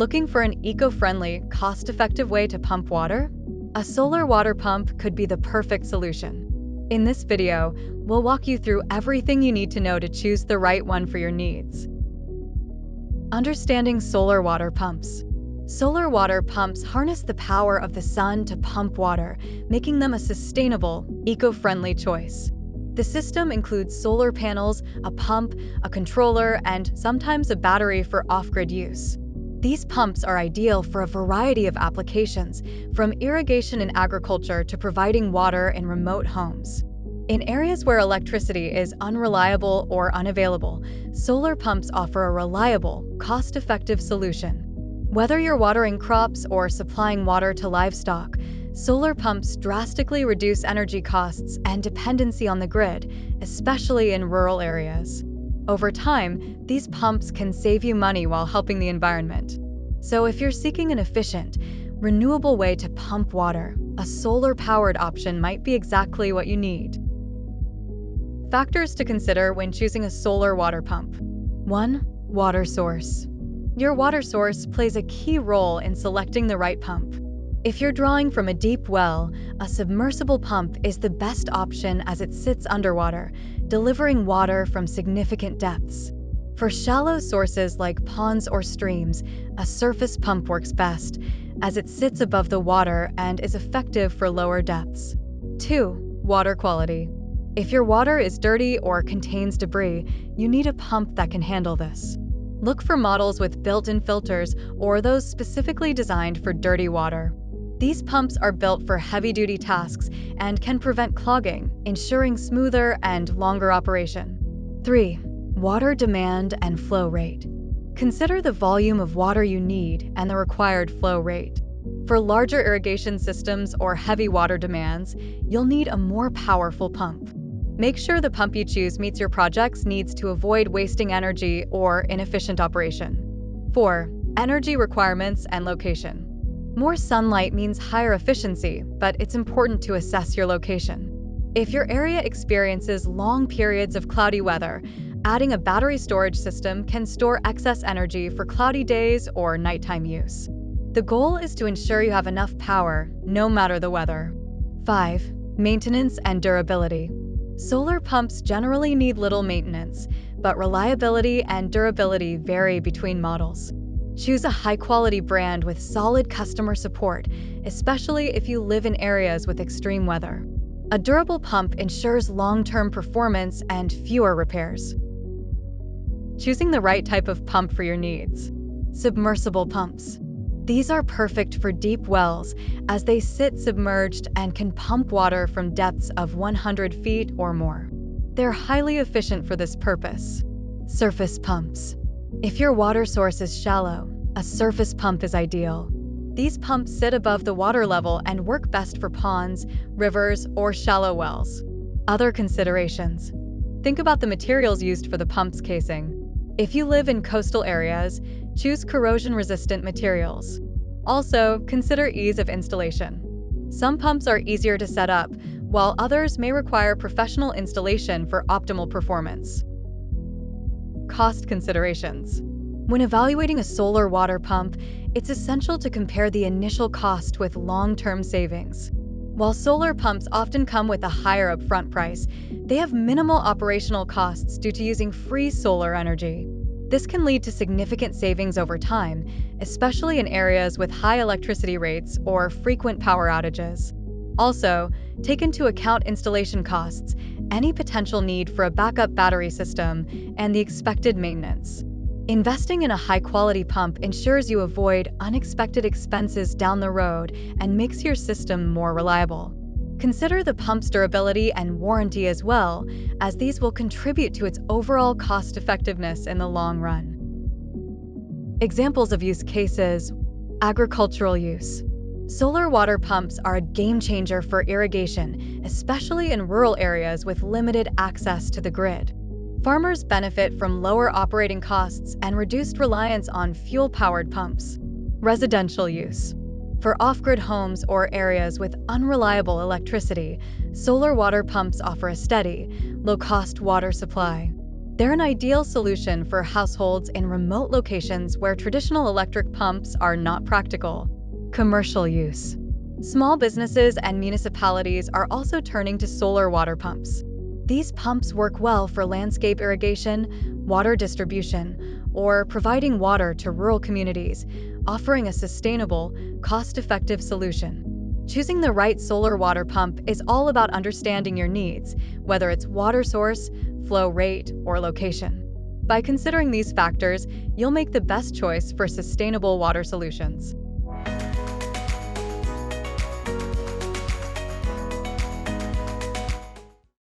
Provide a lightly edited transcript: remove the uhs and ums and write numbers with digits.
Looking for an eco-friendly, cost-effective way to pump water? A solar water pump could be the perfect solution. In this video, we'll walk you through everything you need to know to choose the right one for your needs. Understanding solar water pumps. Solar water pumps harness the power of the sun to pump water, making them a sustainable, eco-friendly choice. The system includes solar panels, a pump, a controller, and sometimes a battery for off-grid use. These pumps are ideal for a variety of applications, from irrigation in agriculture to providing water in remote homes. In areas where electricity is unreliable or unavailable, solar pumps offer a reliable, cost-effective solution. Whether you're watering crops or supplying water to livestock, solar pumps drastically reduce energy costs and dependency on the grid, especially in rural areas. Over time, these pumps can save you money while helping the environment. So if you're seeking an efficient, renewable way to pump water, a solar-powered option might be exactly what you need. Factors to consider when choosing a solar water pump. 1. Water source. Your water source plays a key role in selecting the right pump. If you're drawing from a deep well, a submersible pump is the best option as it sits underwater, delivering water from significant depths. For shallow sources like ponds or streams, a surface pump works best, as it sits above the water and is effective for lower depths. 2. Water quality. If your water is dirty or contains debris, you need a pump that can handle this. Look for models with built-in filters or those specifically designed for dirty water. These pumps are built for heavy-duty tasks and can prevent clogging, ensuring smoother and longer operation. 3. Water demand and flow rate. Consider the volume of water you need and the required flow rate. For larger irrigation systems or heavy water demands, you'll need a more powerful pump. Make sure the pump you choose meets your project's needs to avoid wasting energy or inefficient operation. 4. Energy requirements and location. More sunlight means higher efficiency, but it's important to assess your location. If your area experiences long periods of cloudy weather, adding a battery storage system can store excess energy for cloudy days or nighttime use. The goal is to ensure you have enough power, no matter the weather. 5. Maintenance and durability. Solar pumps generally need little maintenance, but reliability and durability vary between models. Choose a high-quality brand with solid customer support, especially if you live in areas with extreme weather. A durable pump ensures long-term performance and fewer repairs. Choosing the right type of pump for your needs. Submersible pumps. These are perfect for deep wells, as they sit submerged and can pump water from depths of 100 feet or more. They're highly efficient for this purpose. Surface pumps. If your water source is shallow, a surface pump is ideal. These pumps sit above the water level and work best for ponds, rivers, or shallow wells. Other considerations. Think about the materials used for the pump's casing. If you live in coastal areas, choose corrosion-resistant materials. Also, consider ease of installation. Some pumps are easier to set up, while others may require professional installation for optimal performance. Cost considerations. When evaluating a solar water pump, it's essential to compare the initial cost with long-term savings. While solar pumps often come with a higher upfront price, they have minimal operational costs due to using free solar energy. This can lead to significant savings over time, especially in areas with high electricity rates or frequent power outages. Also, take into account installation costs, any potential need for a backup battery system, and the expected maintenance. Investing in a high-quality pump ensures you avoid unexpected expenses down the road and makes your system more reliable. Consider the pump's durability and warranty as well, as these will contribute to its overall cost-effectiveness in the long run. Examples of use cases. Agricultural use. Solar water pumps are a game-changer for irrigation, especially in rural areas with limited access to the grid. Farmers benefit from lower operating costs and reduced reliance on fuel-powered pumps. Residential use. For off-grid homes or areas with unreliable electricity, solar water pumps offer a steady, low-cost water supply. They're an ideal solution for households in remote locations where traditional electric pumps are not practical. Commercial use. Small businesses and municipalities are also turning to solar water pumps. These pumps work well for landscape irrigation, water distribution, or providing water to rural communities, offering a sustainable, cost-effective solution. Choosing the right solar water pump is all about understanding your needs, whether it's water source, flow rate, or location. By considering these factors, you'll make the best choice for sustainable water solutions.